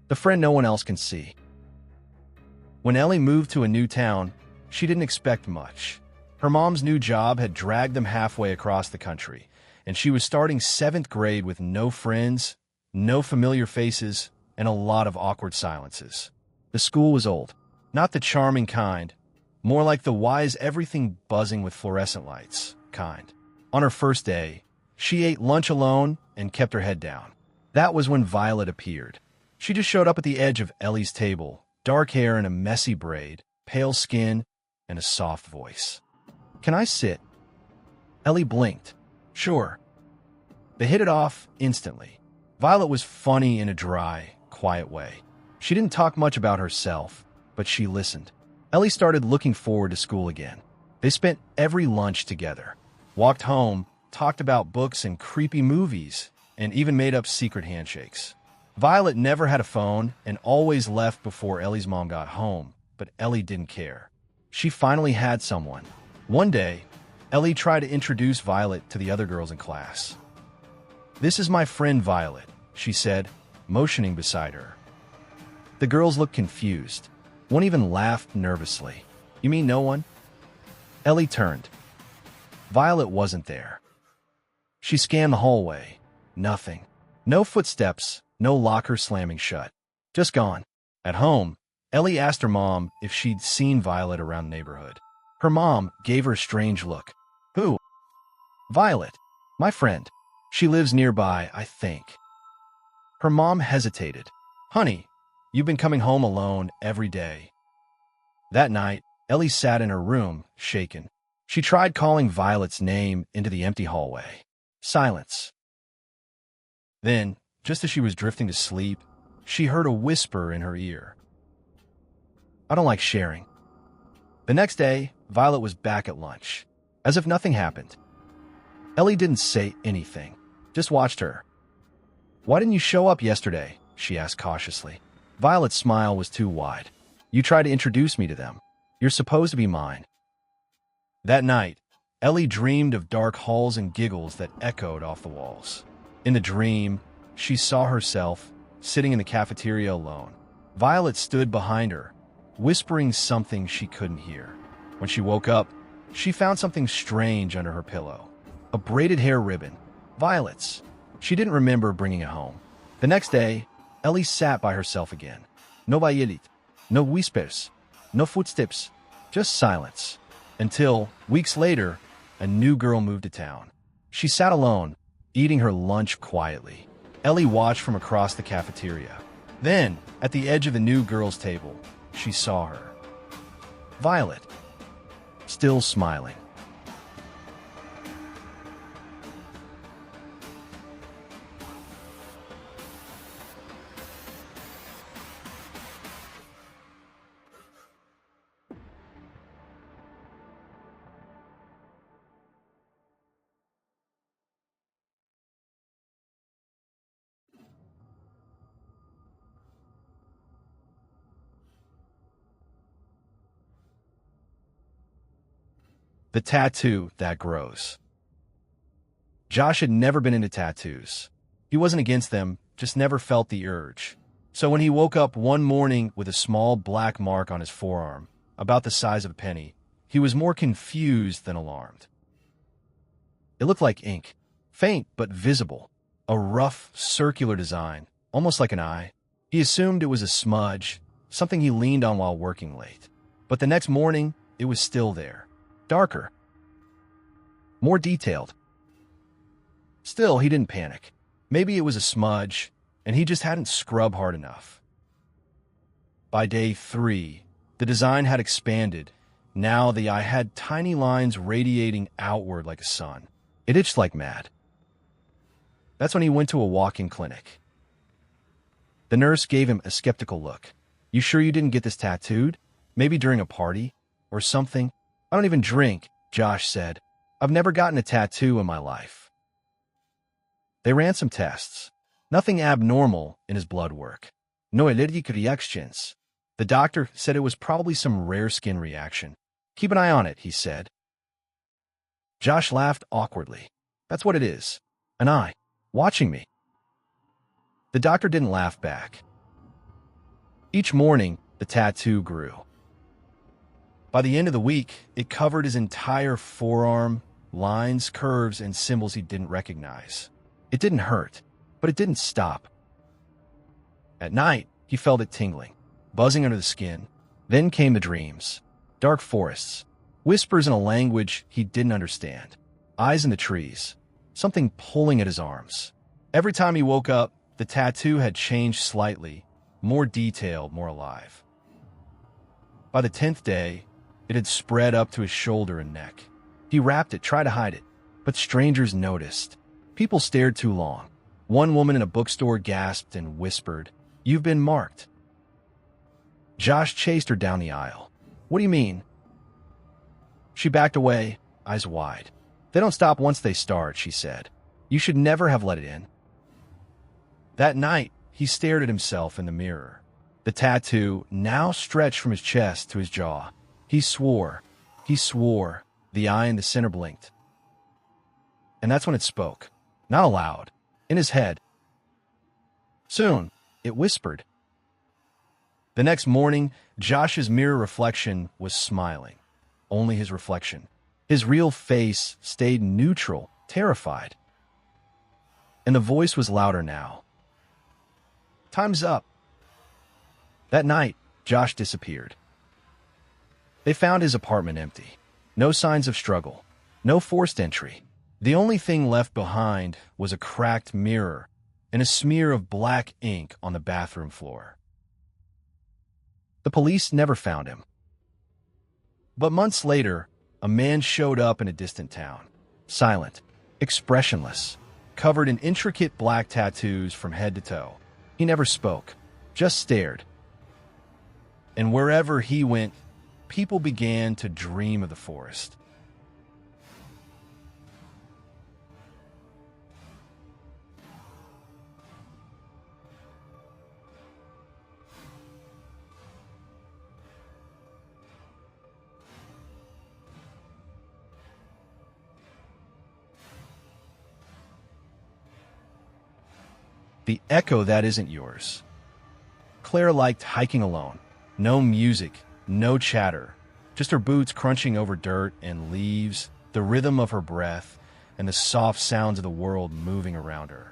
the friend no one else can see. When Ellie moved to a new town, she didn't expect much. Her mom's new job had dragged them halfway across the country, and she was starting 7th grade with no friends, no familiar faces, and a lot of awkward silences. The school was old, not the charming kind, more like the wise everything buzzing with fluorescent lights kind. On her first day, she ate lunch alone and kept her head down. That was when Violet appeared. She just showed up at the edge of Ellie's table, dark hair in a messy braid, pale skin, and a soft voice. "Can I sit?" Ellie blinked. "Sure." They hit it off instantly. Violet was funny in a dry, quiet way. She didn't talk much about herself, but she listened. Ellie started looking forward to school again. They spent every lunch together, walked home, talked about books and creepy movies, and even made up secret handshakes. Violet never had a phone and always left before Ellie's mom got home, but Ellie didn't care. She finally had someone. One day, Ellie tried to introduce Violet to the other girls in class. "This is my friend Violet," she said, motioning beside her. The girls looked confused. One even laughed nervously. "You mean no one?" Ellie turned. Violet wasn't there. She scanned the hallway. Nothing. No footsteps, no locker slamming shut. Just gone. At home, Ellie asked her mom if she'd seen Violet around the neighborhood. Her mom gave her a strange look. "Who?" "Violet. My friend. She lives nearby, I think." Her mom hesitated. "Honey, you've been coming home alone every day." That night, Ellie sat in her room, shaken. She tried calling Violet's name into the empty hallway. Silence. Then, just as she was drifting to sleep, she heard a whisper in her ear. "I don't like sharing." The next day, Violet was back at lunch, as if nothing happened. Ellie didn't say anything, just watched her. "Why didn't you show up yesterday?" she asked cautiously. Violet's smile was too wide. "You tried to introduce me to them. You're supposed to be mine." That night, Ellie dreamed of dark halls and giggles that echoed off the walls. In the dream, she saw herself sitting in the cafeteria alone. Violet stood behind her, whispering something she couldn't hear. When she woke up, she found something strange under her pillow. A braided hair ribbon. Violet's. She didn't remember bringing it home. The next day, Ellie sat by herself again. No Violet, no whispers, no footsteps, just silence. Until, weeks later, a new girl moved to town. She sat alone, eating her lunch quietly. Ellie watched from across the cafeteria. Then, at the edge of the new girl's table, she saw her. Violet, still smiling. The tattoo that grows. Josh had never been into tattoos. He wasn't against them, just never felt the urge. So when he woke up one morning with a small black mark on his forearm, about the size of a penny, he was more confused than alarmed. It looked like ink, faint but visible, a rough, circular design, almost like an eye. He assumed it was a smudge, something he leaned on while working late. But the next morning, it was still there. Darker. More detailed. Still, he didn't panic. Maybe it was a smudge, and he just hadn't scrubbed hard enough. By day 3, the design had expanded. Now the eye had tiny lines radiating outward like a sun. It itched like mad. That's when he went to a walk-in clinic. The nurse gave him a skeptical look. "You sure you didn't get this tattooed? Maybe during a party? Or something?" "I don't even drink," Josh said. "I've never gotten a tattoo in my life." They ran some tests. Nothing abnormal in his blood work. No allergic reactions. The doctor said it was probably some rare skin reaction. "Keep an eye on it," he said. Josh laughed awkwardly. "That's what it is. An eye. Watching me." The doctor didn't laugh back. Each morning, the tattoo grew. By the end of the week, it covered his entire forearm, lines, curves, and symbols he didn't recognize. It didn't hurt, but it didn't stop. At night, he felt it tingling, buzzing under the skin. Then came the dreams. Dark forests, whispers in a language he didn't understand, eyes in the trees, something pulling at his arms. Every time he woke up, the tattoo had changed slightly, more detailed, more alive. By the 10th day, it had spread up to his shoulder and neck. He wrapped it, tried to hide it, but strangers noticed. People stared too long. One woman in a bookstore gasped and whispered, "You've been marked." Josh chased her down the aisle. "What do you mean?" She backed away, eyes wide. "They don't stop once they start," she said. "You should never have let it in." That night, he stared at himself in the mirror. The tattoo now stretched from his chest to his jaw. He swore. The eye in the center blinked. And that's when it spoke. Not aloud. In his head. Soon, it whispered. The next morning, Josh's mirror reflection was smiling. Only his reflection. His real face stayed neutral, terrified. And the voice was louder now. "Time's up." That night, Josh disappeared. They found his apartment empty. No signs of struggle. No forced entry. The only thing left behind was a cracked mirror and a smear of black ink on the bathroom floor. The police never found him. But months later, a man showed up in a distant town. Silent, expressionless, covered in intricate black tattoos from head to toe. He never spoke, just stared. And wherever he went, people began to dream of the forest. The echo that isn't yours. Claire liked hiking alone. No music, no chatter, just her boots crunching over dirt and leaves, the rhythm of her breath, and the soft sounds of the world moving around her.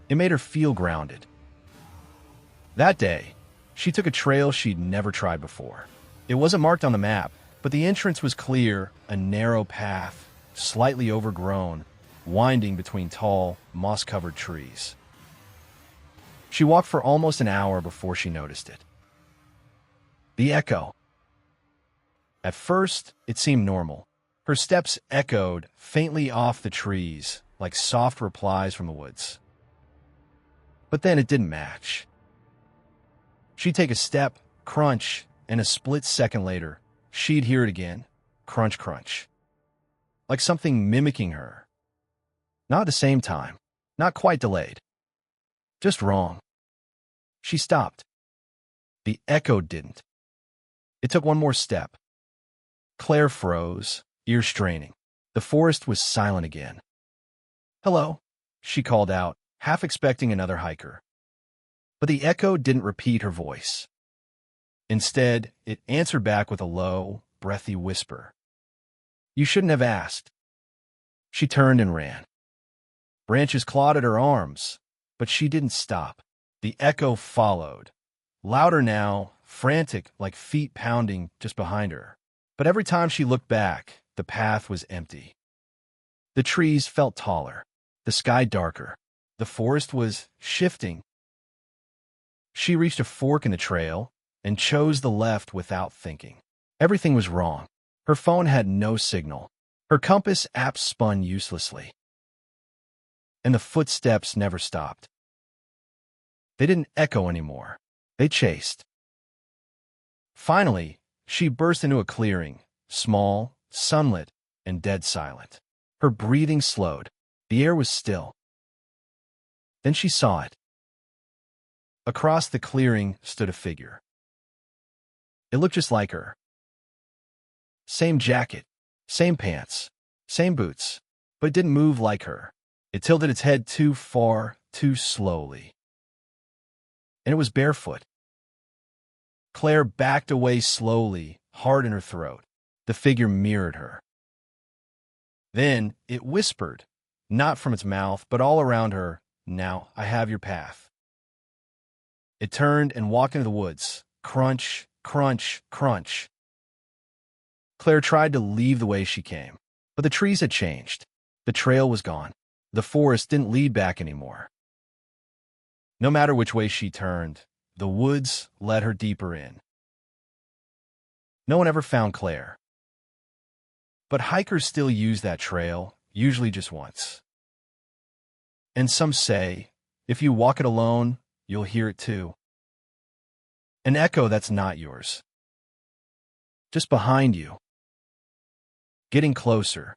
It made her feel grounded. That day, she took a trail she'd never tried before. It wasn't marked on the map, but the entrance was clear, a narrow path, slightly overgrown, winding between tall, moss-covered trees. She walked for almost an hour before she noticed it. The echo. At first, it seemed normal. Her steps echoed faintly off the trees, like soft replies from the woods. But then it didn't match. She'd take a step, crunch, and a split second later, she'd hear it again. Crunch, crunch. Like something mimicking her. Not at the same time. Not quite delayed. Just wrong. She stopped. The echo didn't. It took one more step. Claire froze, ears straining. The forest was silent again. "Hello," she called out, half expecting another hiker. But the echo didn't repeat her voice. Instead, it answered back with a low, breathy whisper. "You shouldn't have asked." She turned and ran. Branches clawed at her arms, but she didn't stop. The echo followed. Louder now, frantic, like feet pounding just behind her. But every time she looked back, the path was empty. The trees felt taller, the sky darker. The forest was shifting. She reached a fork in the trail and chose the left without thinking. Everything was wrong. Her phone had no signal. Her compass app spun uselessly. And the footsteps never stopped. They didn't echo anymore. They chased. Finally, she burst into a clearing, small, sunlit, and dead silent. Her breathing slowed. The air was still. Then she saw it. Across the clearing stood a figure. It looked just like her. Same jacket, same pants, same boots, but it didn't move like her. It tilted its head too far, too slowly. And it was barefoot. Claire backed away slowly, heart in her throat. The figure mirrored her. Then it whispered, not from its mouth, but all around her, "Now I have your path." It turned and walked into the woods. Crunch, crunch, crunch. Claire tried to leave the way she came, but the trees had changed. The trail was gone. The forest didn't lead back anymore. No matter which way she turned, the woods led her deeper in. No one ever found Claire. But hikers still use that trail, usually just once. And some say, if you walk it alone, you'll hear it too. An echo that's not yours. Just behind you. Getting closer.